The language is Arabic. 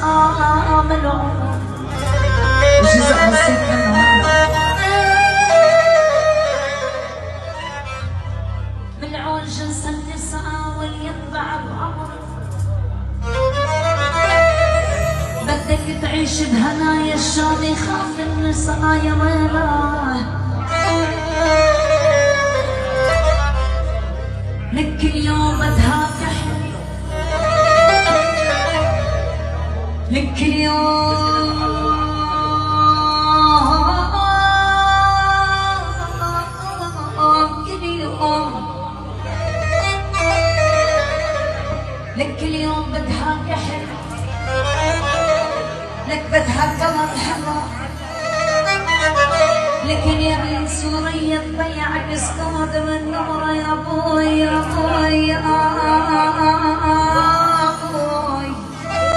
ملعون وجزء بسيط منهم ملعون جنس النساء واليتبع الأمر بدك تعيش بهنايا الشام يخاف النساء يا ويلاه لك كل يوم بدها تحلم لك كل يوم كل يوم لك كل يوم بدها كحل لك بدها قمر حمر لكن يا بنت سوريا تبيع عكس قمر من نوره يا ابوي يا ابوي يا